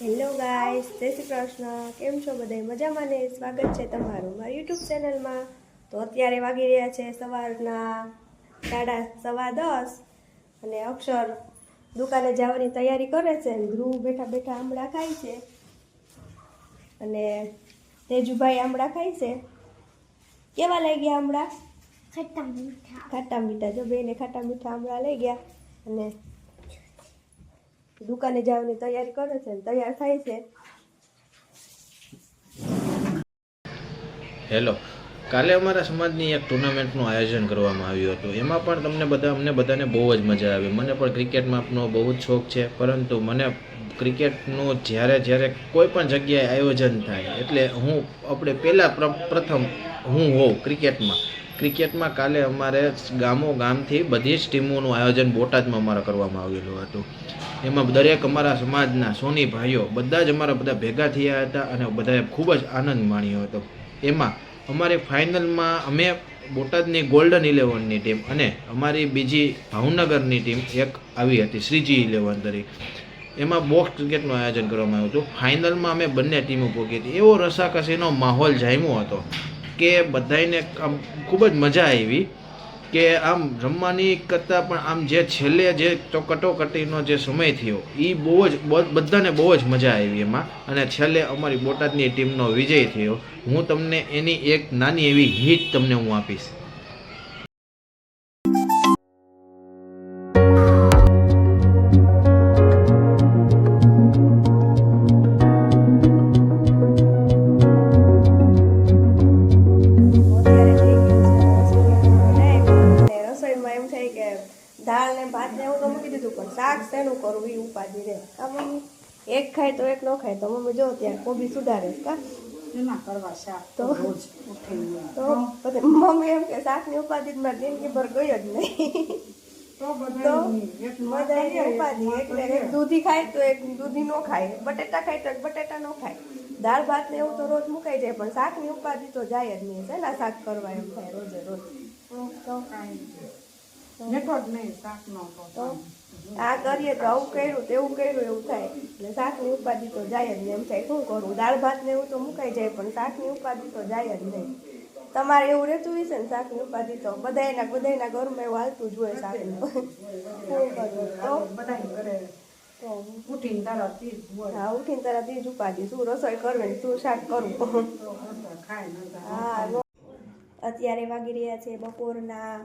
Hello guys, જય શ્રી કૃષ્ણ. કેમ છો બધા? મજામાં ને? સ્વાગત છે તમારું મારી યુટ્યુબ ચેનલમાં. તો અત્યારે વાગી રહ્યા છે સવારના 10:30 અને અક્ષર દુકાને જવાની તૈયારી કરે છે અને ધ્રુવ બેઠા બેઠા આમળા ખાય છે અને તેજુભાઈ આમળા ખાય છે. કેવા લઈ ગયા આમળા? ખટ્ટા મીઠા. ખાટા મીઠા. જો બેને ખાટા મીઠા આમળા લઈ ગયા અને દુકાને જવાની તૈયારી કરે છે, તૈયાર થાય છે. હેલો, કાલે અમારા સમાજની એક ટુર્નામેન્ટનું આયોજન કરવામાં આવ્યું હતું. એમાં પણ અમને બધાને બહુ જ મજા આવી. મને પણ ક્રિકેટમાં બહુ જ શોખ છે, પરંતુ મને ક્રિકેટનું જ્યારે કોઈ પણ જગ્યાએ આયોજન થાય એટલે આપણે પ્રથમ હું હોઉં ક્રિકેટમાં કાલે અમારે ગામથી બધી જ ટીમોનું આયોજન બોટાદમાં અમારે કરવામાં આવેલું હતું. એમાં દરેક અમારા સમાજના સોની ભાઈઓ બધા ભેગા થયા હતા અને બધાએ ખૂબ જ આનંદ માણ્યો હતો. એમાં અમારી ફાઇનલમાં અમે બોટાદની ગોલ્ડન 11ની ટીમ અને અમારી બીજી ભાવનગરની ટીમ એક આવી હતી, શ્રીજી 11 તરીકે. એમાં બોક્સ ક્રિકેટનું આયોજન કરવામાં આવ્યું હતું. ફાઇનલમાં અમે બંને ટીમો પહોંચી હતી. એવો રસાકસીનો માહોલ જામ્યો હતો કે બધાને આમ ખૂબ જ મજા આવી કે આમ રમવાની કરતાં પણ આમ જે છેલ્લે જે કટોકટીનો જે સમય થયો એ બધાને બહુ જ મજા આવી એમાં. અને છેલ્લે અમારી બોટાદની ટીમનો વિજય થયો. હું તમને એની એક નાની એવી હિટ તમને હું આપીશ. દાળ ને ભાત ને એવું તો મૂકી દીધું, પણ શાક શેનું કરવું એ ઉપાધિ રહે. કા મમ્મી? એક ખાય તો એક ન ખાય તો મમ્મી જો ત્યાં કોબી સુધારે કા તો પછી મમ્મી એમ કે શાકની ઉપાધિ મારી જિંદગીભર ગઈ જ નહીં. તો બધાની ઉપાધિ એટલે એક દૂધી ખાય તો એક દૂધી ન ખાય, બટેટા ખાય તો એક બટેટા ન ખાય. દાળ ભાત ને એવું તો રોજ મુકાઈ જાય, પણ શાકની ઉપાધિ તો જાય જ નહીં. શેના શાક કરવા એમ થાય રોજે રોજ? તો આ કરીએ તો આવું કર્યું તેવું કર્યું એવું થાય. એટલે શાકની ઉપાધિ તો જાય જ નહીં. એમ થાય શું કરવું? દાળ ભાત ને એવું તો મુકાઈ જાય, પણ શાકની ઉપાધિ તો જાય જ નહીં. તમારે એવું રહેતું હોય છે ને શાકની ઉપાધિ? તો બધાના ઘરમાં એવું હાલતું જ હોય શાકનું. શું કરવું? તો ઉઠીને તરત જ ઉપાધિ, શું રસોઈ કરવી, શું શાક કરવું. હા, અત્યારે વાગી રહ્યા છે બપોરના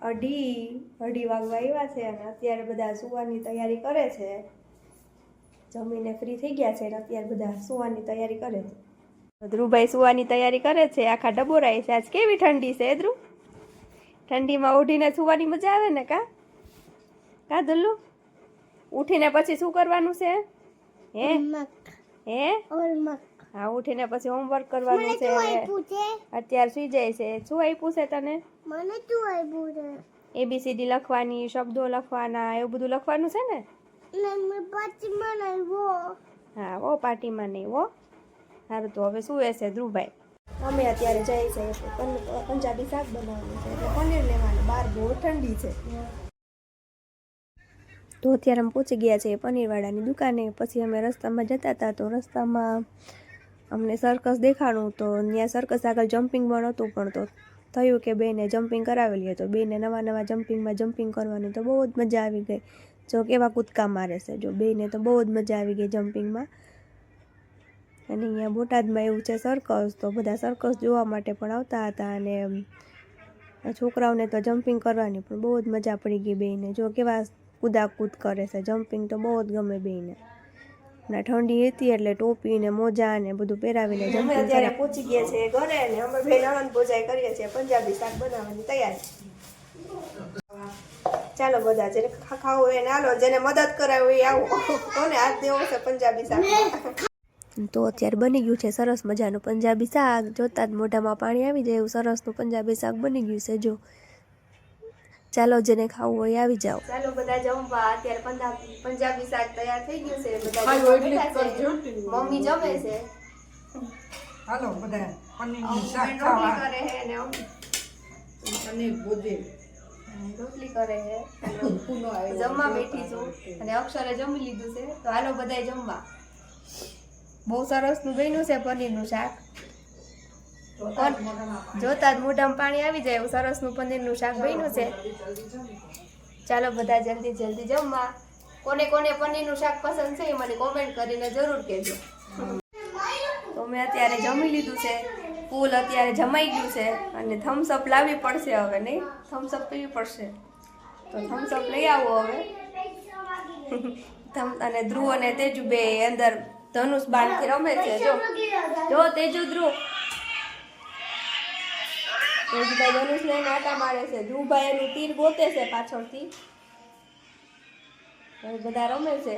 2:30 વાગવા આવ્યા છે અને અત્યારે બધા સુવાની તૈયારી કરે છે. જમીને ફ્રી થઈ ગયા છે અને અત્યારે બધા સુવાની તૈયારી કરે છે. ધ્રુવભાઈ સુવાની તૈયારી કરે છે. આખા ડબોરાય છે. આજ કેવી ઠંડી છે ધ્રુવ? ઠંડીમાં ઉઠીને સુવાની મજા આવે ને? કા ધુલ્લુ? ઉઠીને પછી શું કરવાનું છે? હા, ઉઠીને પછી હોમવર્ક કરવાનું છે. અત્યારે સુઈ જાય છે. શું આપ્યું છે તને? મને શું આપ્યું છે? ABCD લખવાની, શબ્દો લખવાના, એવું બધું લખવાનું છે ને? હા, ઓ પાર્ટીમાં નહીં હો. સારું, તો હવે શું હશે ધ્રુવભાઈ? અમે અત્યારે જઈએ છીએ પંજાબી શાક બનાવવાનું છે એટલે પનીર લેવાનું. બહાર બહુ ઠંડી છે તો અત્યારે અમે પહોંચી ગયા છીએ પનીરવાળાની દુકાને. પછી અમે રસ્તામાં જતા હતા તો રસ્તામાં અમને સર્કસ દેખાણું, તો ત્યાં સર્કસ આગળ જમ્પિંગ પણ હતું, પણ તો થયું કે બેને જમ્પિંગ કરાવેલી તો બેને નવા જમ્પિંગ કરવાની તો બહુ જ મજા આવી ગઈ. જો કેવા કૂદકા મારે છે, જો બેને તો બહુ જ મજા આવી ગઈ જમ્પિંગમાં. અને અહીંયા બોટાદમાં એવું છે સર્કસ, તો બધા સર્કસ જોવા માટે પણ આવતા હતા અને છોકરાઓને તો જમ્પિંગ કરવાની પણ બહુ જ મજા પડી ગઈ બેને. જો કેવા કૂદાકૂદ કરે છે, જમ્પિંગ તો બહુ જ ગમે બેને. અને ઠંડી હતી એટલે ટોપી ને મોજા ને બધું પહેરાવીને જમ્પિંગ. અત્યારે પહોંચી ગયા છે ઘરે અને અમે બેન આનંદ ભોજાઈ કરીએ છીએ પંજાબી શાક બનાવવાની તૈયારી. ચાલો બધા જેને ખાવું હોય એને હાલો, જેને મદદ કરાવી હોય આવો. કોને હાથ દેવો છે પંજાબી શાક? તો અત્યારે બની ગયું છે સરસ મજાનું પંજાબી શાક. જોતા જ મોઢામાં પાણી આવી જાય એવું સરસનું પંજાબી શાક બની ગયું છે. જો ચાલો જેને ખાવું હોય આવી જાઓ. ચાલો બધા જમવા. અત્યારે પંજાબી શાક તૈયાર થઈ ગયું છે. બધા મમ્મી જમે છે. હાલો બધા પનીરનું શાક ખાવા. કરે છે ને પનીર ભુજી રોટલી કરે છે પૂનો આવ્યો. જમવા બેઠી છું અને અક્ષરે જમી લીધું છે તો હાલો બધાય જમવા. બહુ સરસનું બન્યું છે પનીરનું શાક. જોતા જ મોઢામાં પાણી. જોતા જ મોઢામાં પાણી આવી જાય એવું સરસનું પનીરનું શાક બન્યું છે. જલ્દી જમી. ચાલો બધા જલ્દી જલ્દી જમવા. કોને કોને પનીરનું શાક પસંદ છે એ મને કોમેન્ટ કરીને જરૂર કહેજો. તો મેં અત્યારે જમી લીધું છે, ફૂલ અત્યારે જમાઈ ગયું છે અને થમ્સઅપ લાવવી પડશે હવે, નહીં થમ્સઅપ પીવી પડશે તો થમ્સઅપ લઈ આવો હવે. અને ધ્રુવ અને તેજુ બે અંદર ધનુષ બાણથી રમે છે. જો તેજુ ધ્રુવ તેજુભાઈ ધનુષ લઈને આટા મારે છે, ધ્રુવભાઈ એનું તીર ગોતે છે પાછળથી. હવે બધા રમે છે.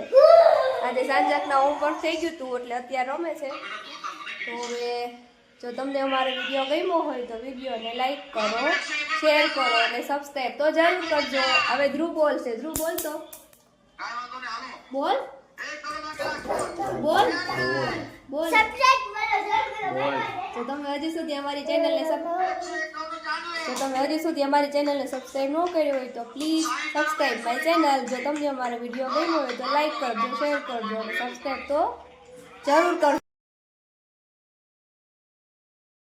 આજે સાંજકના હોમવર્ક થઈ ગયું હતું એટલે અત્યારે રમે છે. તો હવે જો તમને અમારો વિડીયો ગમ્યો હોય તો વિડીયોને લાઈક કરો, શેર કરો અને સબસ્ક્રાઈબ તો જરૂર કરજો. હવે ધ્રુવ બોલશે. ધ્રુવ બોલ તો બોલ બોલ બોલ. તો તમે હજી સુધી અમારી ચેનલને સબસ્ક્રાઈબ ન કરી હોય તો પ્લીઝ સબસ્ક્રાઈબ માય ચેનલ. જો તમને અમારો વિડીયો ગમ્યો હોય તો લાઈક કરજો, શેર કરજો અને સબસ્ક્રાઈબ તો જરૂર કરજો.